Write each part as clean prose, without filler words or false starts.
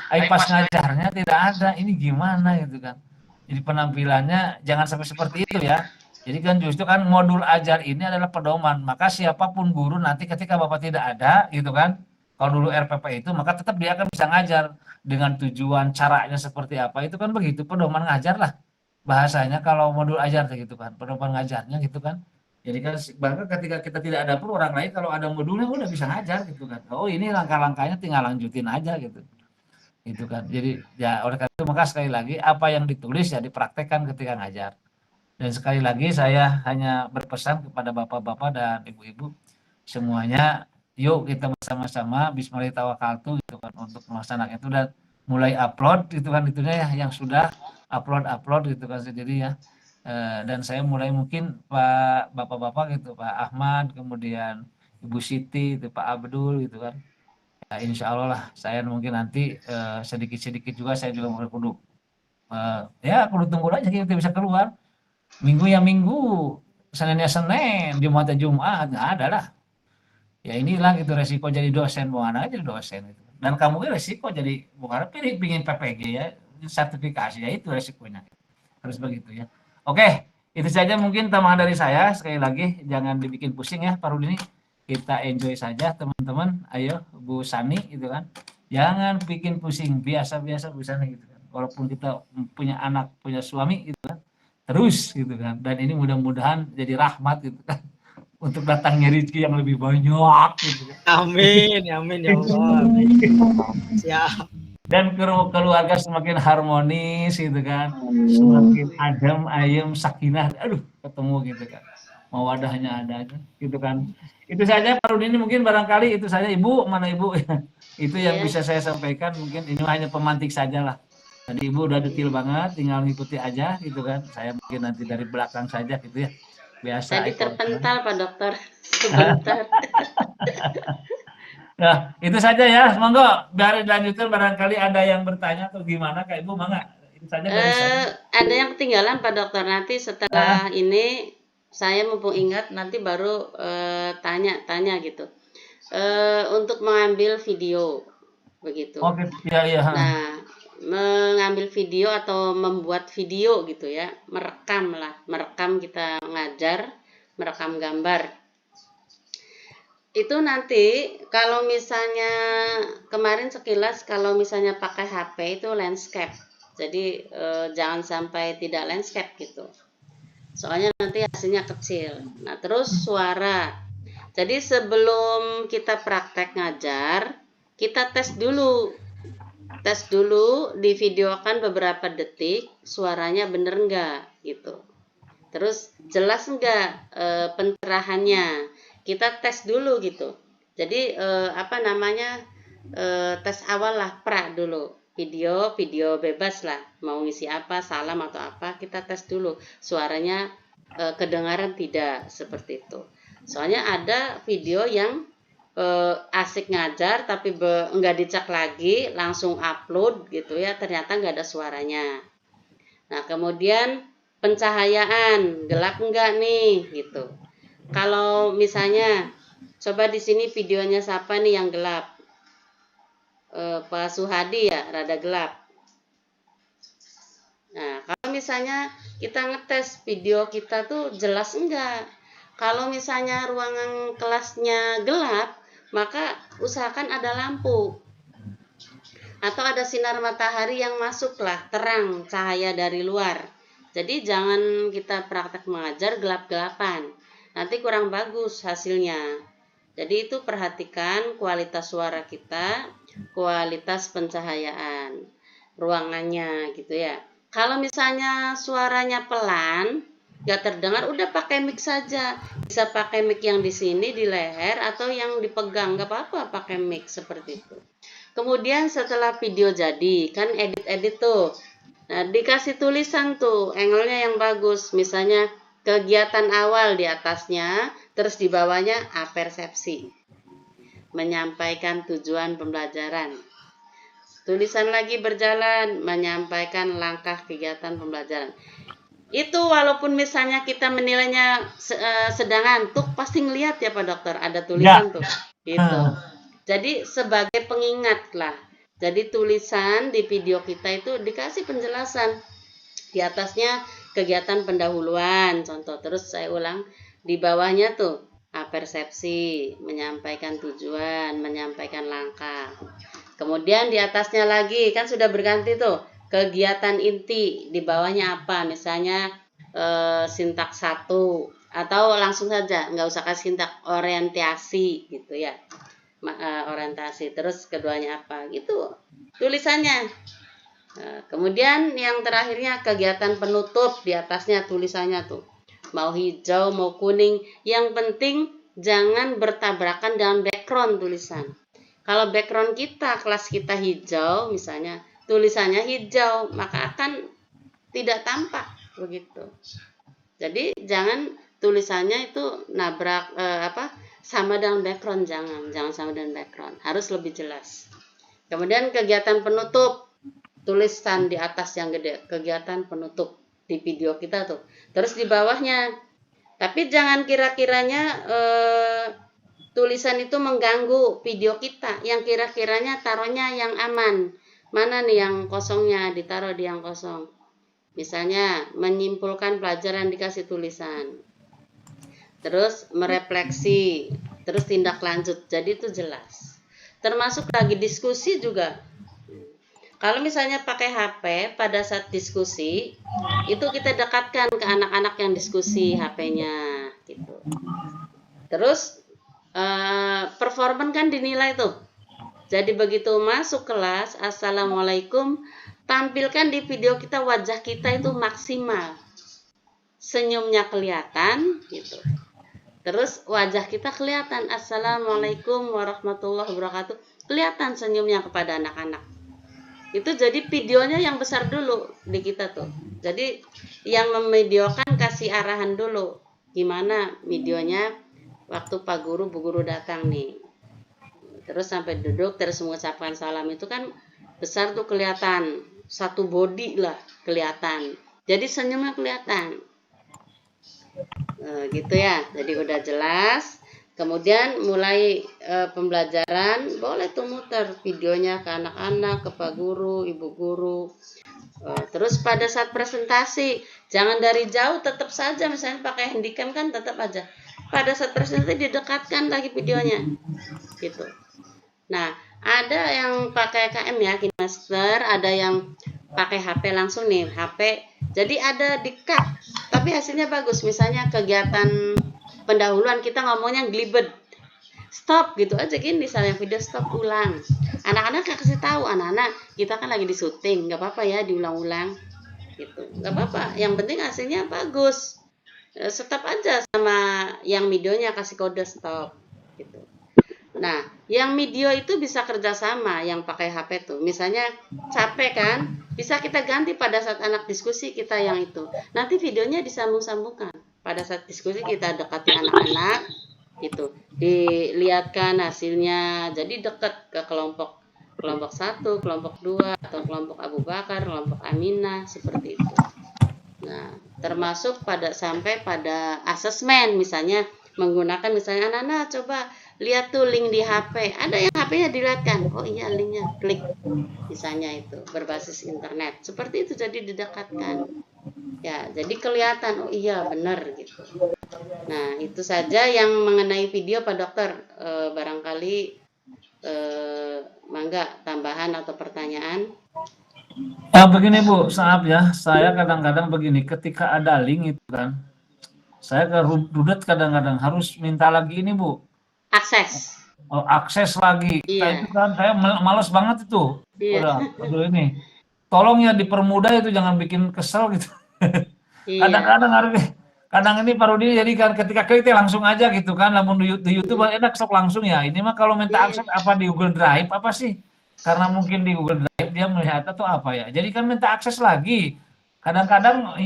pas ngajarnya tidak ada, ini gimana gitu kan. Jadi penampilannya jangan sampai seperti itu ya. Jadi kan justru kan modul ajar ini adalah pedoman, maka siapapun guru nanti ketika Bapak tidak ada gitu kan, kalau dulu RPP itu maka tetap dia akan bisa ngajar dengan tujuan caranya seperti apa, itu kan begitu, pedoman ngajar lah bahasanya kalau modul ajar gitu kan, pedoman ngajarnya gitu kan. Jadi kan bahkan ketika kita tidak ada pun orang lain kalau ada modulnya udah bisa ngajar gitu kan. Oh ini langkah-langkahnya tinggal lanjutin aja gitu. Itu kan. Jadi ya oleh karena itu maka sekali lagi apa yang ditulis ya dipraktekkan ketika ngajar. Dan sekali lagi saya hanya berpesan kepada bapak-bapak dan ibu-ibu semuanya, yuk kita bersama-sama bismillahirrahmanirrahim gitu kan untuk melaksanakan itu dan mulai upload itu kan itunya ya yang sudah upload gitu kan jadi ya. Dan saya mulai mungkin Pak bapak-bapak gitu Pak Ahmad kemudian Ibu Siti itu Pak Abdul gitu kan. Ya, insya Allah lah saya mungkin nanti sedikit-sedikit juga saya juga mau kudu ya kudu tunggu aja kita bisa keluar minggu ya minggu Senin ya Senin Jumat ya Jumat nggak ada lah ya inilah gitu resiko jadi dosen bukan aja jadi dosen gitu. Dan kamu kan resiko jadi bukan pilih pingin PPG ya sertifikasi ya itu resikonya harus begitu ya. Oke itu saja mungkin tambahan dari saya sekali lagi jangan dibikin pusing ya Pak Rudi ini kita enjoy saja teman-teman ayo Bu Sani gitu kan jangan bikin pusing biasa-biasa Bu Sani gitu kan walaupun kita punya anak punya suami gitu kan terus gitu kan dan ini mudah-mudahan jadi rahmat gitu kan untuk datangnya rezeki yang lebih banyak gitu kan. Amin, amin ya Allah. Siap. Dan keluarga semakin harmonis gitu kan semakin adem ayem sakinah aduh ketemu gitu kan mawadahnya ada aja gitu kan itu saja Pak Rudi ini mungkin barangkali itu saja Ibu mana Ibu itu yang bisa saya sampaikan mungkin ini hanya pemantik saja lah tadi Ibu udah detail banget tinggal ngikuti aja gitu kan saya mungkin nanti dari belakang saja gitu ya biasa Tadi ekor terpental Pak Dokter sebentar. Nah, itu saja ya. Monggo, biar dilanjutkan barangkali ada yang bertanya atau gimana Kak Ibu, mangga. Itu saja dari saya. Ada yang ketinggalan Pak Dokter, nanti setelah ini saya mumpung ingat nanti baru tanya-tanya gitu. Untuk mengambil video begitu. Oke, iya iya. Nah, mengambil video atau membuat video gitu ya, merekam kita ngajar, merekam gambar. Itu nanti kalau misalnya kemarin sekilas kalau misalnya pakai HP itu landscape. Jadi jangan sampai tidak landscape gitu. Soalnya nanti hasilnya kecil. Nah, terus suara. Jadi sebelum kita praktek ngajar, kita tes dulu. Tes dulu, divideokan beberapa detik, suaranya bener enggak gitu. Terus jelas enggak pencerahannya. Kita tes dulu gitu. Jadi tes awal lah dulu. Video bebas lah. Mau ngisi apa, salam atau apa, kita tes dulu. Suaranya kedengaran tidak seperti itu. Soalnya ada video yang asik ngajar tapi enggak dicek lagi, langsung upload gitu ya, ternyata enggak ada suaranya. Nah, kemudian pencahayaan, gelap enggak nih gitu. Kalau misalnya coba di sini videonya siapa nih yang gelap? Pak Suhadi ya, rada gelap. Nah, kalau misalnya kita ngetes video kita tuh jelas enggak? Kalau misalnya ruangan kelasnya gelap, maka usahakan ada lampu. Atau ada sinar matahari yang masuklah, terang cahaya dari luar. Jadi jangan kita praktek mengajar gelap-gelapan. Nanti kurang bagus hasilnya. Jadi itu perhatikan kualitas suara kita, kualitas pencahayaan, ruangannya gitu ya. Kalau misalnya suaranya pelan, gak terdengar, udah pakai mic saja. Bisa pakai mic yang di sini di leher atau yang dipegang, gak apa-apa pakai mic seperti itu. Kemudian setelah video jadi, kan edit-edit tuh. Nah, dikasih tulisan tuh, angle-nya yang bagus. Misalnya kegiatan awal di atasnya, terus di bawahnya apersepsi. Menyampaikan tujuan pembelajaran. Tulisan lagi berjalan, menyampaikan langkah kegiatan pembelajaran. Itu walaupun misalnya kita menilainya sedang ngantuk, pasti ngelihat ya Pak Dokter, ada tulisan tuh. Gitu. Jadi sebagai pengingat lah. Jadi tulisan di video kita itu dikasih penjelasan. Di atasnya kegiatan pendahuluan, contoh. Terus saya ulang, di bawahnya tuh persepsi, menyampaikan tujuan, menyampaikan langkah. Kemudian di atasnya lagi, kan sudah berganti tuh, kegiatan inti. Di bawahnya apa? Misalnya sintaks 1, atau langsung saja, nggak usah kasih sintaks, orientasi gitu ya. Orientasi, terus keduanya apa gitu tulisannya. Kemudian yang terakhirnya kegiatan penutup, di atasnya tulisannya tuh mau hijau mau kuning, yang penting jangan bertabrakan dengan background tulisan. Kalau background kita, kelas kita hijau misalnya, tulisannya hijau, maka akan tidak tampak begitu. Jadi jangan tulisannya itu nabrak sama dengan background, jangan sama dengan background, harus lebih jelas. Kemudian kegiatan penutup, tulisan di atas yang gede, kegiatan penutup di video kita tuh. Terus di bawahnya, tapi jangan kira-kiranya tulisan itu mengganggu video kita, yang kira-kiranya taruhnya yang aman. Mana nih yang kosongnya, ditaruh di yang kosong. Misalnya menyimpulkan pelajaran, dikasih tulisan. Terus merefleksi, terus tindak lanjut, jadi itu jelas. Termasuk lagi diskusi juga. Kalau misalnya pakai HP pada saat diskusi, itu kita dekatkan ke anak-anak yang diskusi HP-nya gitu. Terus performan kan dinilai tuh. Jadi begitu masuk kelas, assalamualaikum, tampilkan di video kita wajah kita itu maksimal, senyumnya kelihatan gitu. Terus wajah kita kelihatan, assalamualaikum warahmatullahi wabarakatuh, kelihatan senyumnya kepada anak-anak. Itu jadi videonya yang besar dulu di kita tuh. Jadi yang memvideokan kasih arahan dulu, gimana videonya waktu Pak Guru, Bu Guru datang nih. Terus sampai duduk, terus mengucapkan salam, itu kan besar tuh kelihatan, satu body lah kelihatan. Jadi senyumnya kelihatan. Gitu ya, jadi udah jelas. Kemudian mulai pembelajaran, boleh tuh muter videonya ke anak-anak, ke Pak Guru, Ibu Guru. Terus pada saat presentasi, jangan dari jauh, tetap saja misalnya pakai handycam kan tetap aja. Pada saat presentasi didekatkan lagi videonya, gitu. Nah, ada yang pakai KM ya, KineMaster, ada yang pakai HP langsung nih, HP. Jadi ada di-cut, tapi hasilnya bagus. Misalnya kegiatan pendahuluan kita ngomongnya glibet, stop gitu aja gini, misalnya video stop, ulang. Anak-anak kasih tahu, anak-anak kita kan lagi di syuting, nggak apa-apa ya diulang-ulang, gitu, nggak apa-apa. Yang penting hasilnya bagus. Stop aja sama yang videonya, kasih kode stop, gitu. Nah, yang video itu bisa kerjasama, yang pakai HP tuh. Misalnya capek kan, bisa kita ganti pada saat anak diskusi kita yang itu. Nanti videonya disambung-sambungkan. Pada saat diskusi kita dekati anak-anak, gitu. Dilihatkan hasilnya, jadi dekat ke kelompok 1, kelompok 2, atau kelompok Abu Bakar, kelompok Aminah, seperti itu. Nah, termasuk sampai pada asesmen, misalnya menggunakan, misalnya anak-anak coba lihat tuh link di HP, ada yang HP-nya dilihatkan, oh iya linknya, klik, misalnya itu berbasis internet, seperti itu, jadi didekatkan ya, jadi kelihatan, oh iya benar gitu. Nah, itu saja yang mengenai video Pak Dokter. Barangkali mangga tambahan atau pertanyaan. Begini Bu, maaf ya, saya kadang-kadang begini, ketika ada link itu kan, saya rudet kadang-kadang harus minta lagi ini Bu, akses lagi. Iya. Itu kan saya males banget itu. Iya. Aduh ini, tolong ya dipermudah itu, jangan bikin kesel gitu. Iya. Kadang-kadang kadang ini Pak Rudi, jadi kan ketika kita langsung aja gitu kan, namun di YouTube enak sok langsung ya. Ini mah kalau minta akses apa di Google Drive apa sih? Karena mungkin di Google Drive dia melihat atau apa ya. Jadi kan minta akses lagi. Kadang-kadang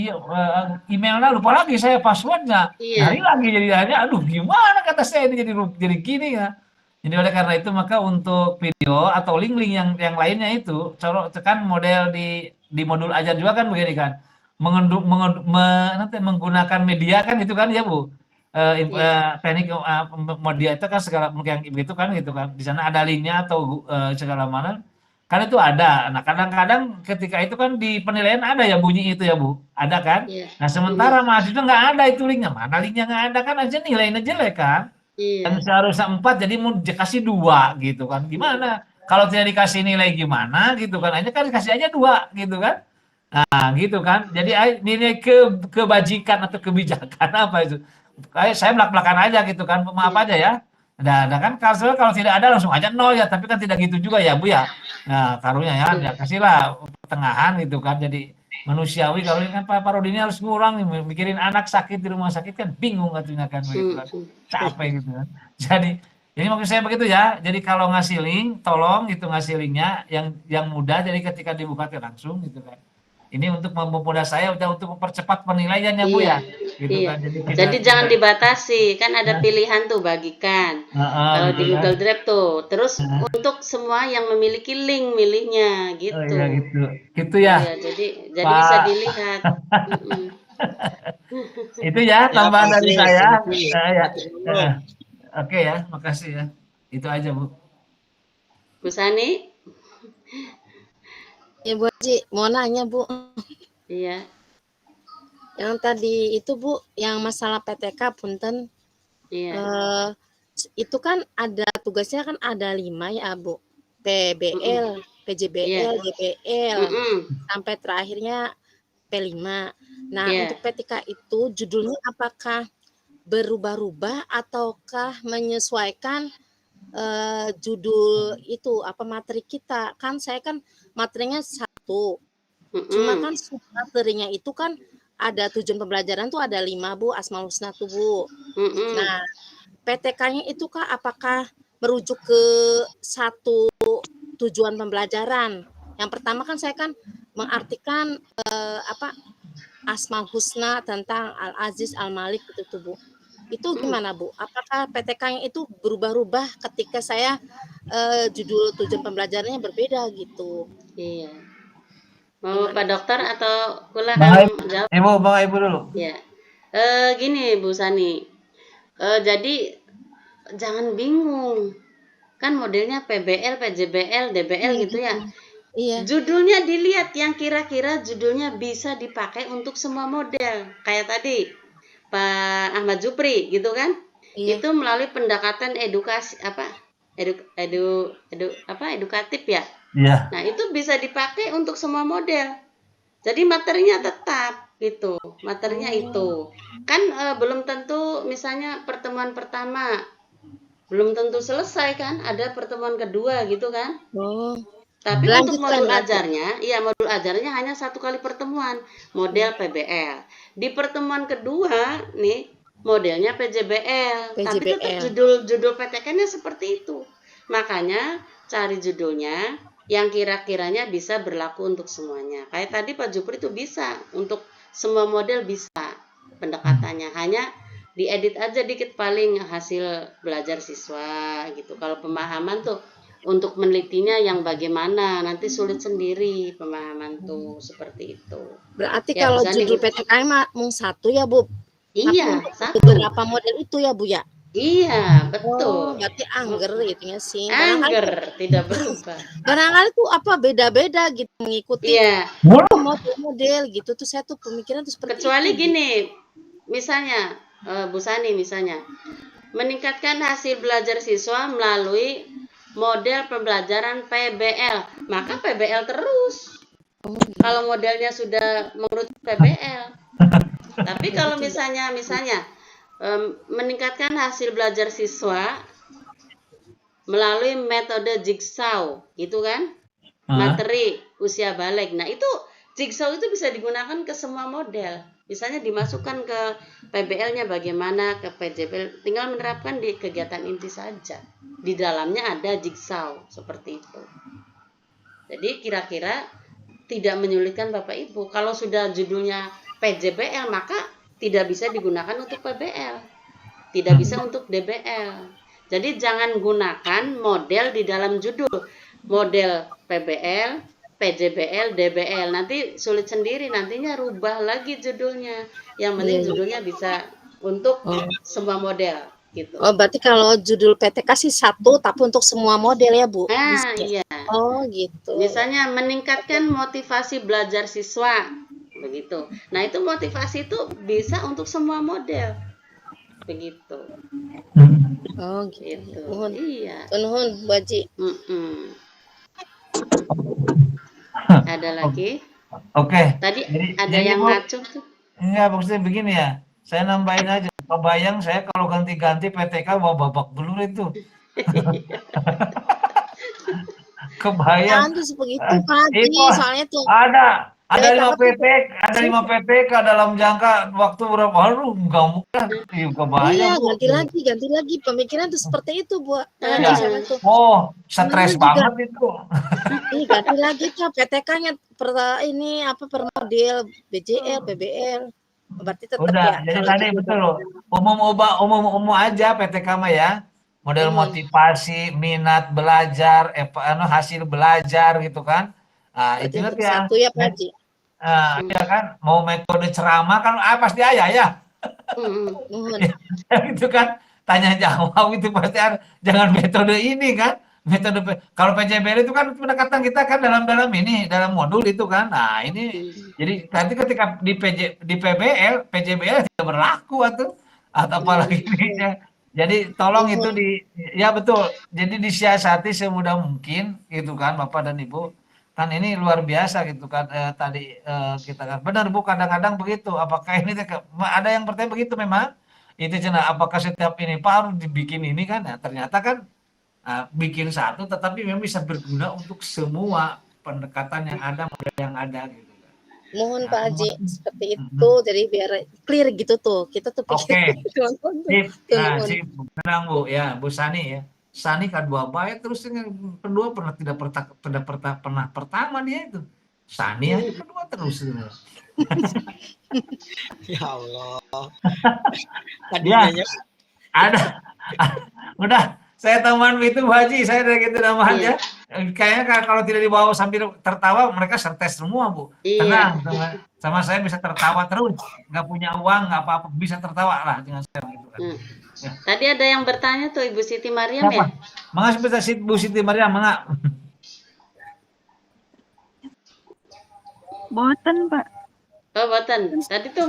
emailnya lupa lagi saya passwordnya. Hari lagi jadi hanya, aduh gimana kata saya ini jadi gini ya. Jadi oleh karena itu maka untuk video atau link-link yang lainnya itu, kan model di modul ajar juga kan begini kan. Menggunakan media kan itu kan ya Bu. Teknik media itu kan segala yang begitu kan gitu kan. Di sana ada linknya atau segala mana. Kan itu ada. Nah, kadang-kadang ketika itu kan di penilaian ada ya bunyi itu ya, Bu. Ada kan? Iya. Nah, sementara mahasiswa nggak ada itu linknya. Mana linknya nggak ada kan aja nilainya jelek kan? Dan Iya. seharusnya 4 jadi mau dikasih 2 gitu kan. Gimana? Kalau tidak dikasih nilai gimana gitu kan? Aja kan dikasih aja 2 gitu kan. Nah, gitu kan. Jadi nilai kebajikan atau kebijakan apa itu? Kayak saya belak-belakan aja gitu kan. Maaf Iya. aja ya. Nah kan kalau tidak ada langsung aja 0 ya, tapi kan tidak gitu juga ya, Bu ya. Nah, karunya ya, Betul. ya kasihlah pertengahan gitu kan. Jadi manusiawi kalau ini kan Pak Parodi harus ngurang nih, mikirin anak sakit di rumah sakit kan bingung katanya kan begitu kan. Mm-mm. Capek gitu kan. Jadi maksud saya begitu ya. Jadi kalau ngasih link, tolong gitu ngasih linknya yang mudah. Jadi ketika dibuka langsung gitu kan. Ini untuk mempermudah saya untuk mempercepat penilaiannya Bu Iya, ya. Gitu iya. kan. Jadi Jadi tidak jangan tidak dibatasi, kan ada pilihan tuh bagikan. Kalau gitu di kan. Google Drive tuh, terus Heeh. untuk semua yang memiliki link milihnya Oh iya gitu. gitu. Gitu ya, Iya, jadi bisa Pak. dilihat. Mm-mm. Itu ya Ya Pak tambahan dari Haji, saya. permisi. Ya. Matur nuwun. Oke ya, makasih ya. Itu aja, Bu. Bu Sani, Ya Bu Haji, mau nanya Bu, iya, yang tadi itu Bu, yang masalah PTK punten, iya, eh, itu kan ada tugasnya kan ada 5 ya Bu, Mm-mm. PBL, iya, PJBL, DBL, Mm-mm. sampai terakhirnya P5. Nah Iya. untuk PTK itu judulnya apakah berubah-ubah ataukah menyesuaikan judul itu apa materi kita? Kan saya kan materinya 1. Cuma Mm-mm. kan materinya itu kan ada tujuan pembelajaran tuh ada 5 Bu, Asmaul Husna tuh Bu. Mm-mm. Nah, PTK-nya itu Kak apakah merujuk ke satu tujuan pembelajaran? Yang pertama kan saya kan mengartikan apa Asmaul Husna tentang Al-Aziz Al-Malik gitu tuh Bu. Itu gimana Bu? Apakah PTK-nya itu berubah-ubah ketika saya judul tujuan pembelajarannya berbeda gitu? Iya. Mau Gimana? Pak Dokter atau kula Bang kang Ibu, jawab? Bang Ibu dulu. Ya. Gini Bu Sani. Jadi jangan bingung. Kan modelnya PBL, PJBL, DBL Iya gitu ya. gitu. Iya. Judulnya dilihat yang kira-kira judulnya bisa dipakai untuk semua model. Kayak tadi Pak Ahmad Jupri gitu kan. Iya. Itu melalui pendekatan edukasi apa? Edukatif ya. Iya. Nah, itu bisa dipakai untuk semua model. Jadi materinya tetap gitu. Materinya itu. Kan belum tentu misalnya pertemuan pertama belum tentu selesai kan, ada pertemuan kedua gitu kan. Oh, Tapi untuk lanjutkan modul berarti. ajarnya, iya modul ajarnya hanya 1 kali pertemuan, model PBL. Di pertemuan kedua nih modelnya PJBL, tapi tetap PJBL. judul PTK-nya seperti itu. Makanya cari judulnya yang kira-kiranya bisa berlaku untuk semuanya. Kayak tadi Pak Jupri itu bisa untuk semua model bisa pendekatannya, hanya diedit aja dikit paling hasil belajar siswa gitu. Kalau pemahaman tuh untuk menelitinya yang bagaimana nanti sulit sendiri pemahaman tuh seperti itu. Berarti Ya, kalau misalnya judul gitu. PTKM mah mung 1 ya Bu. Tapi Iya, untuk satu. beberapa model itu ya Bu ya. Iya, Oh, betul. berarti angger itunya sih. Barangkali Angger tidak berubah. barangkali tuh apa beda-beda gitu mengikuti Iya, model-model gitu tuh saya tuh pemikiran tuh seperti kecuali itu. gini, misalnya Bu Sani misalnya meningkatkan hasil belajar siswa melalui model pembelajaran PBL, maka PBL terus. Kalau modelnya sudah menurut PBL. Tapi kalau misalnya meningkatkan hasil belajar siswa melalui metode jigsaw, gitu kan? Materi usia balik. Nah, itu jigsaw itu bisa digunakan ke semua model. Misalnya dimasukkan ke PBL-nya bagaimana, ke PJBL, tinggal menerapkan di kegiatan inti saja. Di dalamnya ada jigsaw seperti itu. Jadi kira-kira tidak menyulitkan Bapak Ibu. Kalau sudah judulnya PJBL, maka tidak bisa digunakan untuk PBL. Tidak bisa untuk DBL. Jadi jangan gunakan model di dalam judul. Model PBL, PJBL, DBL. Nanti sulit sendiri, nantinya rubah lagi judulnya. Yang penting judulnya bisa untuk semua model. gitu. Oh, berarti kalau judul PTK sih satu, tapi untuk semua model ya, Bu? Nah, Bisa ya? iya. Oh, gitu. Misalnya meningkatkan motivasi belajar siswa, begitu. Nah, itu motivasi itu bisa untuk semua model, begitu. Oh, gitu. Itu. Nuhun. Iya. Nuhun, Bu Haji. Mm-mm. Ada lagi? Oke. Tadi ada Jadi yang Bu, ngacung tuh. enggak maksudnya begini ya. Saya nambahin aja. Kebayang saya kalau ganti-ganti PTK bawa babak belur itu. Kebayang. Jangan tuh begitu, Pak Haji. Itu Soalnya tuh ada daya 5 tangkap tuh PTK, ada 5 PTK dalam jangka waktu berapa? Aduh, enggak mungkin. Kebayang, iya, Bu. ganti lagi. Pemikiran tuh seperti itu, Bu Haji. Ya. Sama tuh. Oh, Namanya stres juga banget itu. ganti lagi Pak PTK-nya ini apa per model BJL, PBL. Berarti tetap Udah, ya jadi kalau tadi gitu. betul loh. Umum aja PTK mah ya. Model motivasi, minat belajar, hasil belajar gitu kan. Nah, Berarti itu untuk ya. satu ya Pak Haji. Ya kan, mau metode ceramah kan pasti ayah ya. Nuhun. Itu kan tanya jawab itu pasti ada. Jangan metode ini kan. Kalau PJBL itu kan pendekatan kita kan dalam modul itu kan. Nah, ini jadi nanti ketika di PJBL tidak berlaku atau apalagi ini. Jadi tolong itu ya betul. Jadi disiasati semudah mungkin gitu kan Bapak dan Ibu. Kan ini luar biasa gitu kan tadi kita kan benar Bu kadang-kadang begitu. Apakah ini ada yang bertanya begitu memang? Itu cina apakah setiap ini Pak harus dibikin ini kan? Nah, ternyata kan bikin satu tetapi memang bisa berguna untuk semua pendekatan yang ada, model yang ada gitu. Mohon Pak Haji seperti itu jadi biar clear gitu tuh. Kita tuh pikir Sip. Tenang Bu ya, Bu Sani ya. Sani kedua baik terus yang kedua pernah pertama dia itu. Sani aja kedua terus. Ya Allah. Ya, ada. Udah, saya teman itu Bu Haji, saya dari gitu namahan ya. Kayaknya kalau tidak dibawa sambil tertawa mereka stres semua Bu. Tenang, sama saya bisa tertawa terus. Nggak punya uang, nggak apa-apa, bisa tertawa lah dengan saya gitu kan. Ya. Tadi ada yang bertanya tuh Ibu Siti Mariam ya? Makasih Bu Siti Mariam, mangga. Boten, Pak. Oh, boten. Tadi tuh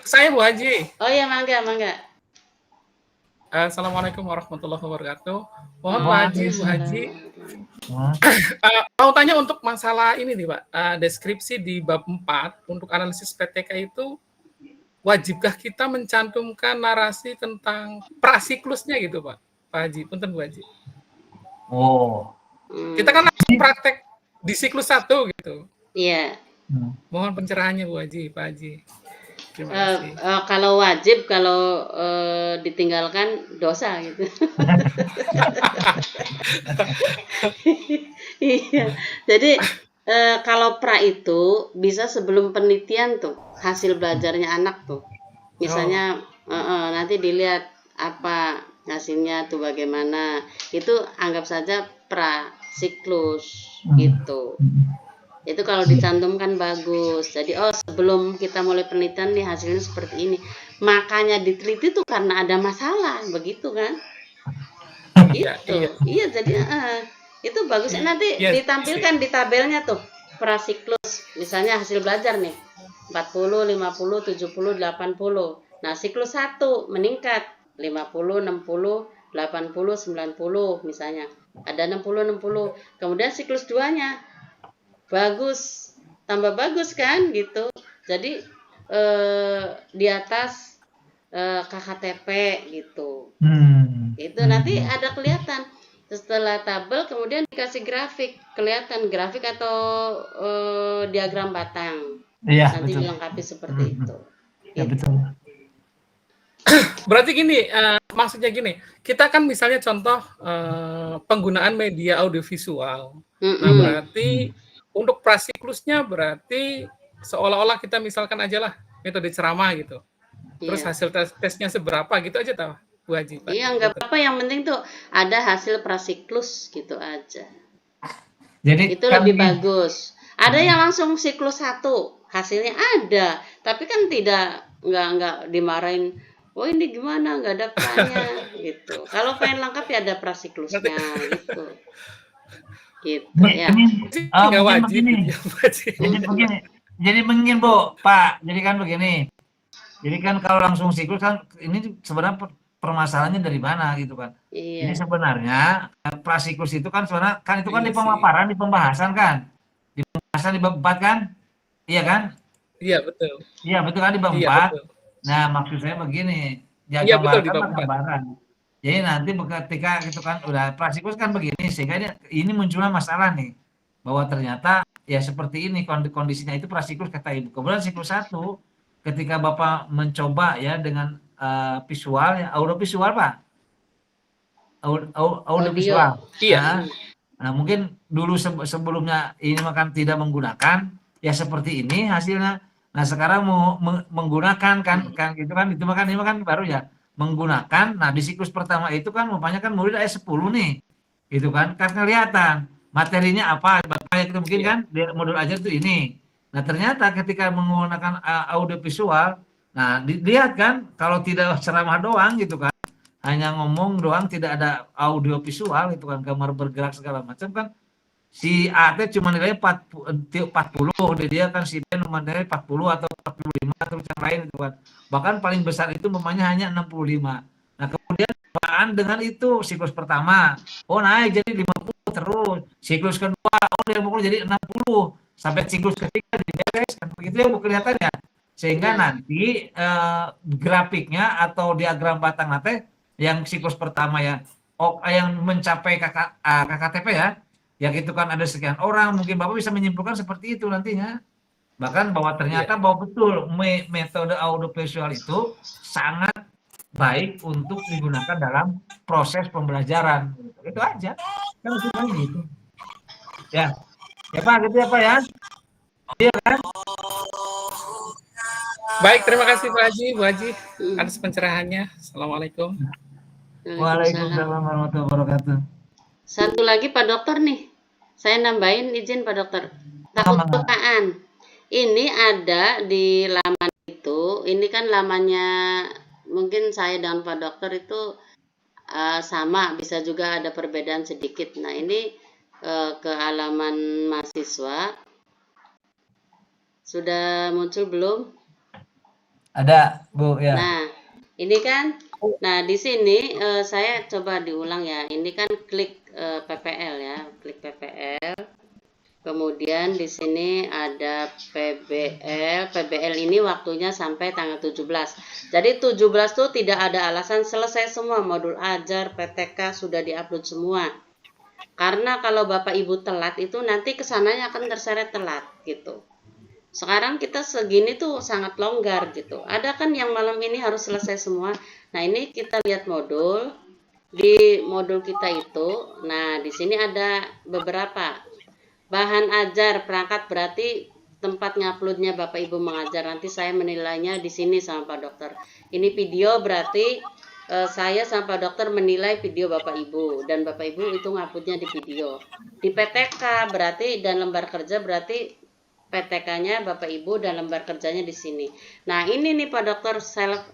Saya Bu Haji. Oh ya, mangga. Assalamualaikum warahmatullahi wabarakatuh. Mohon Pak Haji, Bu Haji. Mau tanya untuk masalah ini nih Pak, deskripsi di bab 4 untuk analisis PTK itu wajibkah kita mencantumkan narasi tentang prasiklusnya gitu Pak Haji, punten Bu Haji. Oh. Kita kan praktek di siklus 1 gitu. Iya. Mohon pencerahannya Bu Haji, Pak Haji. Terima kasih. Kalau wajib, kalau ditinggalkan dosa gitu. Iya. Jadi kalau pra itu bisa sebelum penelitian tuh hasil belajarnya anak tuh. Misalnya nanti dilihat apa hasilnya tuh bagaimana. Itu anggap saja pra siklus gitu. Itu kalau dicantumkan bagus. Jadi sebelum kita mulai penelitian nih hasilnya seperti ini. Makanya diteliti tuh karena ada masalah, begitu kan? Iya, jadi itu bagus. Nanti ditampilkan di tabelnya tuh prasiklus. Misalnya hasil belajar nih 40, 50, 70, 80. Nah, siklus 1 meningkat 50, 60, 80, 90 misalnya. Ada 60, 60. Kemudian siklus 2-nya bagus, tambah bagus kan gitu. Jadi di atas KKTP gitu. Itu nanti ada kelihatan. Setelah tabel kemudian dikasih grafik, kelihatan grafik atau diagram batang. Iya, nanti betul. dilengkapi seperti itu. Ya betul. Berarti gini, maksudnya gini, kita kan misalnya contoh penggunaan media audiovisual. Nah, berarti untuk prasiklusnya berarti seolah-olah kita misalkan aja lah metode ceramah gitu. Terus hasil tesnya seberapa gitu aja tau Bu Haji. Iya, nggak apa-apa, yang penting tuh ada hasil prasiklus gitu aja. Jadi itu lebih bagus. Ada yang langsung siklus 1, hasilnya ada, tapi kan nggak dimarahin oh ini gimana nggak ada pra-nya gitu. Kalau pengen lengkap ya ada prasiklusnya gitu. Gitu ya. Nggak mungkin wajib begini. gitu ya, wajib. Jadi begini Bu, Pak. Jadi kan begini. Jadi kan kalau langsung siklus kan ini sebenarnya permasalahannya dari mana gitu kan. Ini Iya. sebenarnya prasiklus itu kan sebenarnya kan itu kan Iya di sih. pemaparan, di pembahasan kan. Di pembahasan di bab 4 kan? Iya kan? Iya betul. Iya betul kan di bab Iya 4. betul. Nah, maksud saya begini, ya Iya betul di gambarkan bab lah 4. gambaran. Jadi nanti ketika gitu kan udah prasiklus kan begini sehingga ini munculnya masalah nih bahwa ternyata ya seperti ini kondisinya itu prasiklus kata Ibu. Kemudian siklus 1 ketika Bapak mencoba ya dengan visual ya audiovisual Pak. Audio. Audiovisual. Iya. Nah, mungkin dulu sebelumnya ini makan tidak menggunakan ya seperti ini hasilnya. Nah, sekarang mau menggunakan kan gitu kan itu makan ini makan baru ya menggunakan. Nah, di siklus pertama itu kan umpamanya kan murid ada 10 nih. Gitu kan kelihatan materinya apa Bapak itu mungkin kan di modul ajar itu ini. Nah, ternyata ketika menggunakan audiovisual, nah dilihat kan kalau tidak ceramah doang gitu kan hanya ngomong doang tidak ada audio visual itu kan gambar bergerak segala macam kan si A teh cuma nilai 40 dia kan si B nilai 40 atau 45 atau yang lain itu kan bahkan paling besar itu namanya hanya 65. Nah kemudian dengan itu siklus pertama naik jadi 50 terus siklus kedua 50 jadi 60 sampai siklus ketiga dibereskan begitu ya Bu kelihatannya sehingga nanti grafiknya atau diagram batang nate yang siklus pertama ya yang mencapai KKTP ya yang itu kan ada sekian orang mungkin Bapak bisa menyimpulkan seperti itu nantinya bahkan bahwa ternyata bahwa betul metode audiovisual itu sangat baik untuk digunakan dalam proses pembelajaran itu aja kan gitu ya Pak gitu ya Pak ya iya kan. Baik, terima kasih Pak Haji, Bu Haji atas pencerahannya. Assalamualaikum. Waalaikumsalam warahmatullahi wabarakatuh. Satu lagi Pak Dokter nih, saya nambahin izin Pak Dokter. Takut kelupaan. Ini ada di laman itu, ini kan lamannya mungkin saya dan Pak Dokter itu sama, bisa juga ada perbedaan sedikit. Nah ini ke halaman mahasiswa. Sudah muncul belum? Ada Bu ya. Nah ini kan. Nah, di sini saya coba diulang ya. Ini kan klik PPL ya, klik PPL. Kemudian di sini ada PBL. PBL ini waktunya sampai tanggal 17. Jadi 17 tuh tidak ada alasan selesai semua modul ajar, PTK sudah diupload semua. Karena kalau Bapak Ibu telat itu nanti kesananya akan terseret telat gitu. Sekarang kita segini tuh sangat longgar gitu. Ada kan yang malam ini harus selesai semua. Nah ini kita lihat modul. Di modul kita itu, nah di sini ada beberapa. Bahan ajar, perangkat berarti tempat nguploadnya Bapak Ibu mengajar. Nanti saya menilainya di sini sama Pak Dokter. Ini video berarti saya sama Pak Dokter menilai video Bapak Ibu. Dan Bapak Ibu itu nguploadnya di video. Di PTK berarti dan lembar kerja berarti PTK-nya Bapak Ibu dan lembar kerjanya di sini. Nah, ini nih Pak Dokter self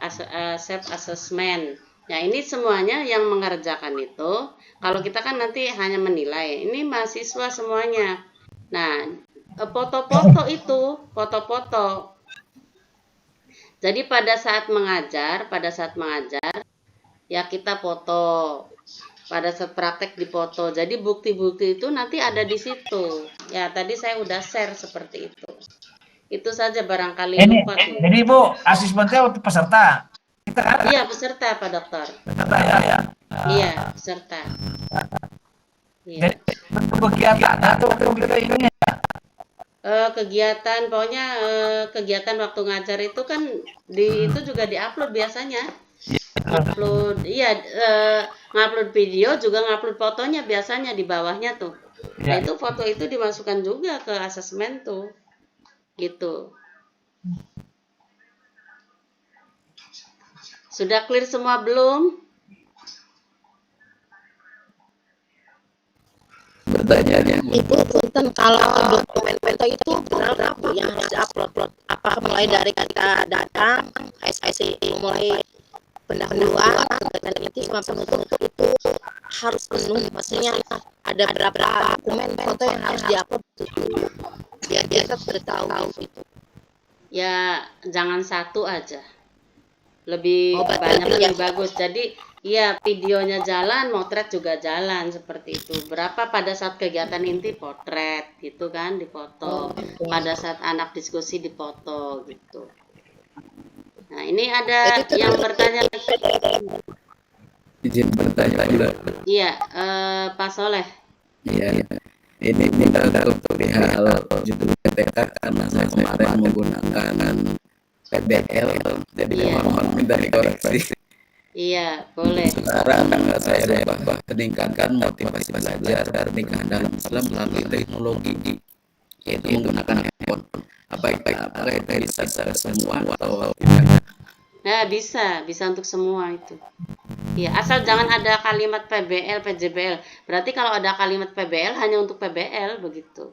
assessment. Nah, ini semuanya yang mengerjakan itu. Kalau kita kan nanti hanya menilai. Ini mahasiswa semuanya. Nah, foto-foto itu, foto-foto. Jadi pada saat mengajar ya kita foto. Pada saat praktek dipoto. Jadi bukti-bukti itu nanti ada di situ. Ya, tadi saya udah share seperti itu. Itu saja barangkali lupa tuh. Jadi Bu, asesmennya untuk peserta. Kita kan? Iya, peserta Pak Dokter. Peserta ya. Iya, peserta. Iya. Jadi bentuk kegiatan atau kita ini ya? Kegiatan pokoknya kegiatan waktu ngajar itu kan itu juga diupload biasanya. Upload ngupload video juga ngupload fotonya biasanya di bawahnya tuh. Nah itu foto itu dimasukkan juga ke asesmen tuh gitu. Sudah clear semua belum? Pertanyaannya Ibu punten kalau dokumen foto itu berapa yang harus diupload? Apakah mulai dari kita datang, mulai pendahuluan, kegiatan inti sama penutup itu harus penuh, maksudnya ada berapa dokumen foto yang harus diupload itu biar kita sudah tahu gitu. Ya jangan satu aja, lebih berarti banyak lebih lebih bagus. Jadi iya, videonya jalan, motret juga jalan seperti itu. Berapa pada saat kegiatan inti potret gitu kan, dipoto. Pada saat anak diskusi dipoto gitu. Nah ini ada yang bertanya. Izin bertanya Bunda. Iya, Pak Soleh. Iya, ini untuk di hal judul PTK karena saya kemarin menggunakan PBL, jadi mohon minta dikoreksi. Iya, boleh. Sekarang saya rubah meningkatkan motivasi belajar dalam Islam melalui teknologi, yaitu menggunakan handphone. Apakah itu bisa semua atau tidak? Nah, bisa untuk semua itu. Ya, asal jangan ada kalimat PBL, PJBL. Berarti kalau ada kalimat PBL hanya untuk PBL begitu.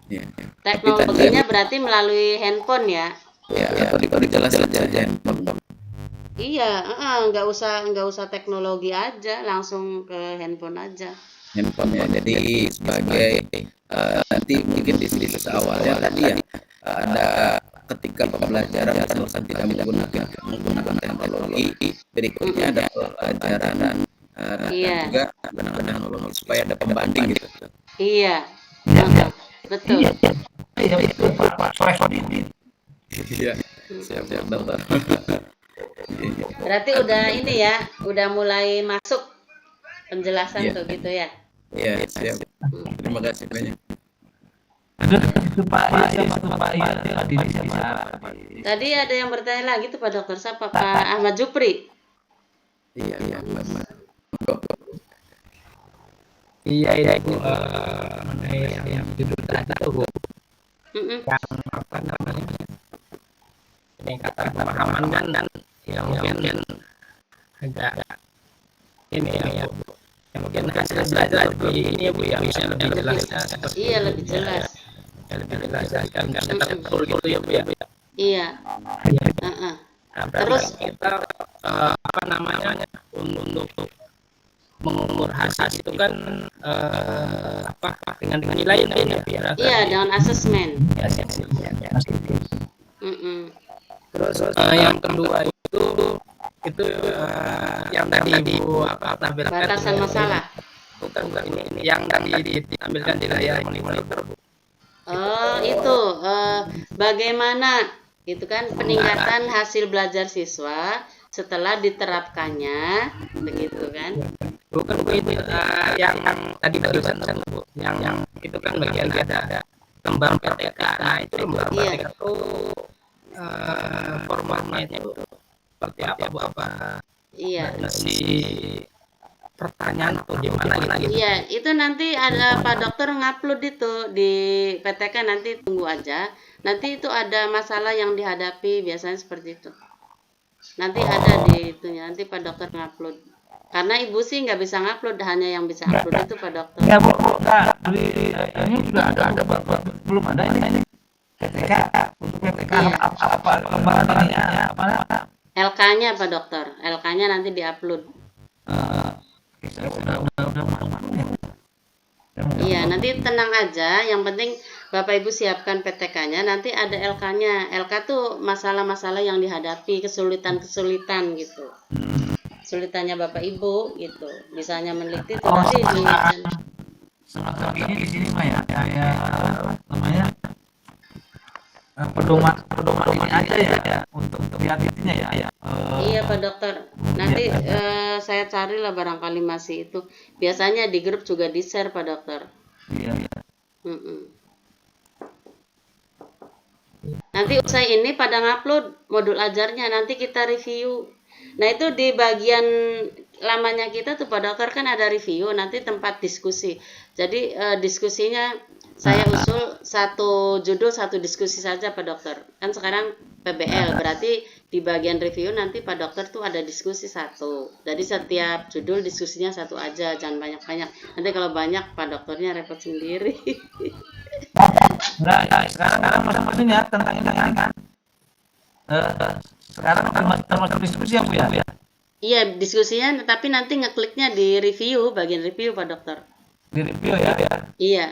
Ya. Teknologinya berarti melalui handphone ya. Ya, atau dijelaskan saja handphone. Iya, nggak usah teknologi aja, langsung ke handphone aja. Handphone ya. Jadi sebagai nanti mungkin di sini awalnya tadi ya ada ketika pembelajaran misalkan tidak menggunakan teknologi, berikutnya ada pelajaran dan juga menggunakan teknologi supaya ada pembanding gitu. Iya, betul. Iya itu Pak Soleh Sodin. Iya, siap dokter. Berarti udah ini ya, udah mulai masuk penjelasan tuh gitu ya. Iya, siap. Terima kasih banyak. Aduh, itu Pak Dini siapa? Tadi ada yang bertanya lagi tuh Pak Dokter, siapa? Pak Ahmad Jupri. Iya, Pak. Iya Bu, mengenai yang judul tadi tuh Bu, yang apa namanya, peningkatan pemahaman dan yang mungkin agak ini ya Bu, yang mungkin hasil belajar lebih ini ya Bu, yang bisa lebih jelas. Iya, lebih jelas. Lebih jelas kan bisa betul gitu ya Bu ya. Iya. Terus kita apa namanya untuk mengukur hasil itu kan dengan nilai ya biar iya dengan asesmen. Terus yang kedua itu yang tadi Ibu tampilkan Batasan masalah. bukan ini yang tadi ditampilkan di layar monitor Bu. Oh itu bagaimana gitu kan peningkatan hasil belajar siswa setelah diterapkannya begitu kan. Bukan itu yang tadi barusan Bu, yang itu kan bagian ada lembar PTK. Nah itu lembar PTK itu formatnya itu seperti apa Bu, apa si pertanyaan atau gimana gitu. Iya, itu nanti ada Pak Dokter ngupload itu di PTK, nanti tunggu aja. Nanti itu ada masalah yang dihadapi biasanya seperti itu. Nanti ada di itunya, nanti Pak Dokter ngupload. Karena Ibu sih nggak bisa ngupload, hanya yang bisa upload itu Pak Dokter. Ya Bu, ini juga ada belum ada ini PTK untuk PTK apa kembarannya apa? LK-nya Pak Dokter, LK-nya nanti diupload. Iya, nanti tenang aja. Yang penting Bapak Ibu siapkan PTK-nya. Nanti ada LK-nya. LK tuh masalah-masalah yang dihadapi, kesulitan-kesulitan gitu. Kesulitannya Bapak Ibu gitu. Misalnya meneliti itu nanti dilihatkan. Semacam ini di sini mah ya, kayak namanya pedoman ini aja ya untuk lihat itunya ya. Iya Pak Dokter. Nanti saya carilah barangkali masih itu. Biasanya di grup juga di-share Pak Dokter. Iya. Nanti usai ini pada ngupload modul ajarnya, nanti kita review. Nah itu di bagian lamanya kita tuh Pak Dokter kan ada review, nanti tempat diskusi. Jadi diskusinya saya usul satu judul satu diskusi saja Pak Dokter. Kan sekarang PBL, berarti di bagian review nanti Pak Dokter tuh ada diskusi satu. Jadi setiap judul diskusinya satu aja, jangan banyak-banyak. Nanti kalau banyak Pak Dokternya repot sendiri. Enggak, sekarang masing-masing ya tentang ini kan. sekarang termasuk diskusi ya Bu ya? Iya, diskusinya, tapi nanti ngekliknya di review, bagian review Pak Dokter. Di review ya? Iya. Iya.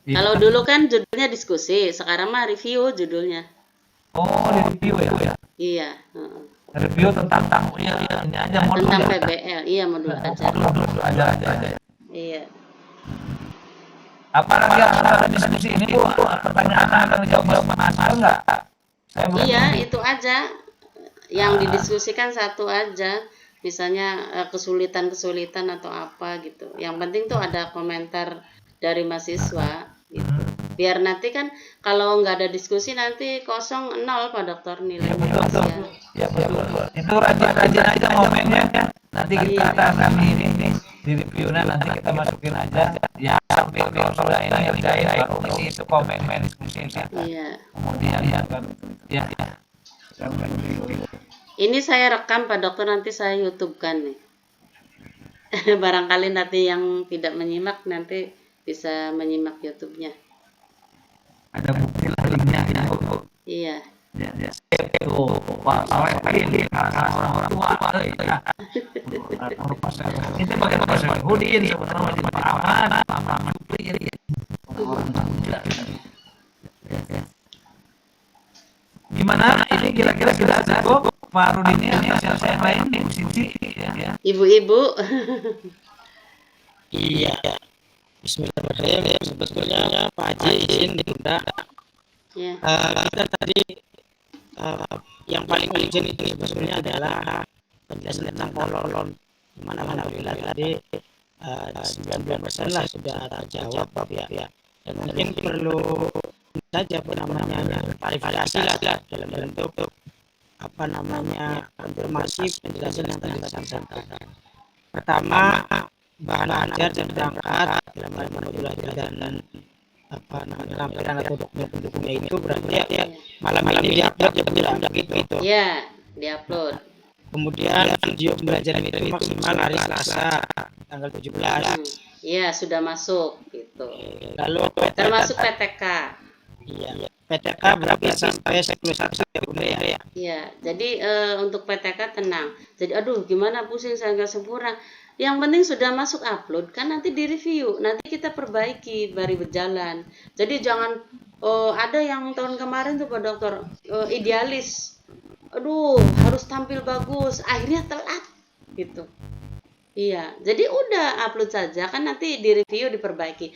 Kalau dulu kan judulnya diskusi, sekarang mah review judulnya. Oh, di review ya? Iya. Review tentang ya, ini aja modul Tentang ya? PBL, iya modul aja. Modul aja. Iya. Apalagi yang ada diskusi ini Bu, pertanyaan akan dijawab Mas enggak? Saya belum. Iya, itu aja. Yang didiskusikan satu aja. Misalnya kesulitan-kesulitan atau apa gitu. Yang penting tuh ada komentar dari mahasiswa gitu. Biar nanti kan kalau nggak ada diskusi nanti 0 Pak Dokter nilainya. Betul. Ya betul. Itu rajin aja momennya. Nanti kita akan ini di reviewnya nanti kita masukin aja. Ya sambil kalau ini ngerjain baru isi itu komen diskusi. Iya. Kemudian ya. Ini saya rekam Pak Dokter, nanti saya YouTube-kan nih. Barangkali nanti yang tidak menyimak nanti bisa menyimak YouTube-nya. Ada bukti linknya ya. Iya. Ya. Tuh, Pak Saleh ini orang tua ya. Itu bagaimana Pak Salehudin sebenarnya Pak Aman ini. Gimana ini kira-kira sudah cukup Pak Rudin ini yang lain di posisi ya. Ibu-ibu. Iya. Bismillahirrahmanirrahim. Sebetulnya Pak Haji izin ditunda. Ya. Kita tadi yang paling urgent itu sebetulnya adalah penjelasan tentang kolon. Mana alhamdulillah tadi 90% lah sudah terjawab ya. Dan mungkin perlu saja klarifikasi lah dalam bentuk konfirmasi penjelasan yang tadi disampaikan. Pertama, bahan ajar dan berangkat dalam modul ajar dan lampiran atau dokumen pendukungnya itu berarti ya malam ini diupload ya gitu. Ya, diupload. Kemudian video pembelajaran itu maksimal hari Selasa tanggal 17. Iya, sudah masuk gitu. Lalu Termasuk PTK. Iya, PTK berarti sampai 11 September ya. Iya, jadi untuk PTK tenang. Jadi aduh gimana pusing saya nggak sempurna. Yang penting sudah masuk upload kan nanti di review, nanti kita perbaiki baru berjalan. Jadi jangan ada yang tahun kemarin tuh Pak Dokter idealis. Aduh, harus tampil bagus, akhirnya telat gitu. Iya, jadi udah upload saja kan nanti di review diperbaiki.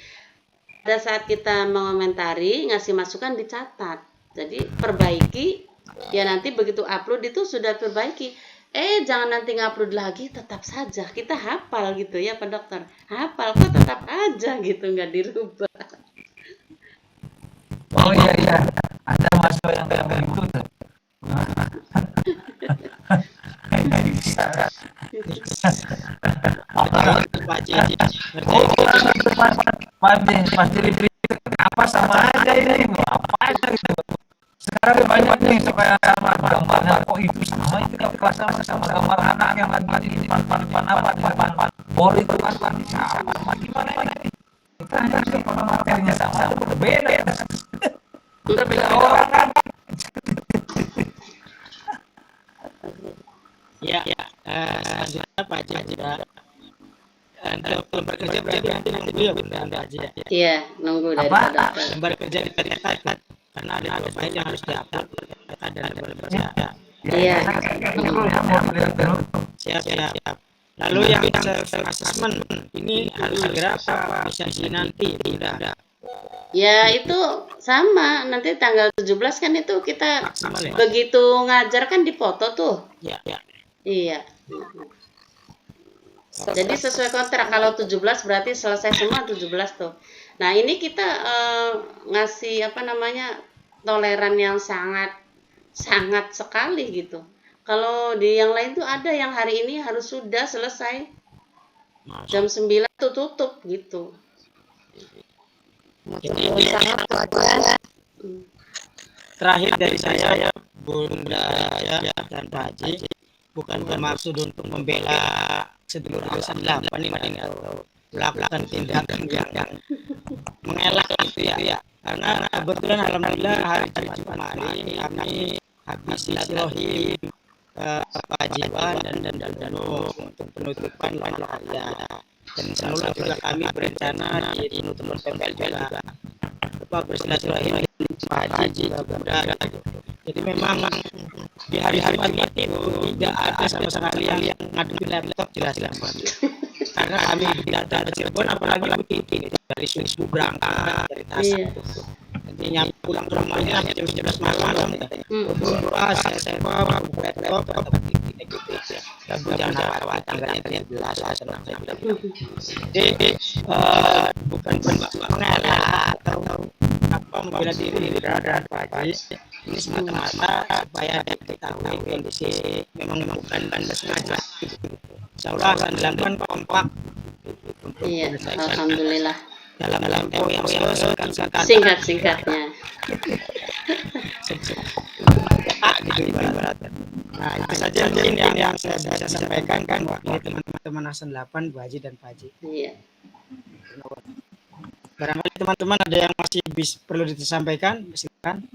Pada saat kita mengomentari, ngasih masukan dicatat. Jadi perbaiki, ya nanti begitu upload itu sudah perbaiki. Jangan nanti ngupload lagi, tetap saja kita hafal gitu ya Pak Dokter. Hafal kok tetap aja gitu, nggak dirubah. Oh iya, ada mahasiswa yang kayak begitu tuh. Pasti apa sama aja ini apa aja gitu. Sekarang banyak nih supaya sama gambarnya kok itu sama itu kan kelas sama gambar anak yang lagi di depan bor itu kan sama gimana ini kita hanya kalau materinya sama udah beda ya udah beda orang kan. Ya, selanjutnya Pak Haji juga untuk bekerja berarti nanti nunggu ya Bunda Haji ya. Iya, nunggu dari Pak Dokter. Lembar kerja di PTK karena ada 2 file yang harus diupload dan lembar kerja. Iya. Siap. Lalu yang self assessment ini harus segera apa bisa di nanti Bunda. Ya itu sama, nanti tanggal 17 kan itu kita Maksimal ya? begitu ngajar kan dipoto tuh. Ya. Iya. Jadi sesuai kontrak kalau 17 berarti selesai semua 17 tuh. Nah, ini kita ngasih toleran yang sangat sekali gitu. Kalau di yang lain tuh ada yang hari ini harus sudah selesai. Jam 9 tuh tutup gitu. Ini sangat wajar. Terakhir dari saya Bunda ya dan Pak Haji, bukan bermaksud untuk membela sedulur angkatan 8 ini atau melakukan tindakan yang mengelak gitu ya. Karena kebetulan alhamdulillah hari Jumat kemarin kami habis silaturahim Pak Jiwan dan untuk penutupan ya. Dan insya Allah juga kami berencana di penutupan PPL juga bersilaturahim Pak Haji juga. Jadi memang di hari-hari itu tidak ada sama sekali yang ngadepi laptop jelas. Karena kami datang ke Cirebon apalagi begitu dari subuh berangkat dari Tasik. Nantinya pulang ke rumahnya jam 11 malam. Saya bawa laptop jangan khawatir tanggalnya 13 senang saya bilang. Jadi bukan mengelak atau apa membela diri terhadap Pak Haji. Ini semata-mata supaya diketahui kondisi memang bukan sengaja. Insya Allah akan dilakukan kompak. Iya, alhamdulillah. Dalam tempo yang Singkat-singkatnya. Nah, itu saja mungkin yang saya bisa sampaikan kan ini teman-teman Hasan 8, Bu Haji dan Pak Haji. Iya. Barangkali teman-teman ada yang masih perlu disampaikan, silakan.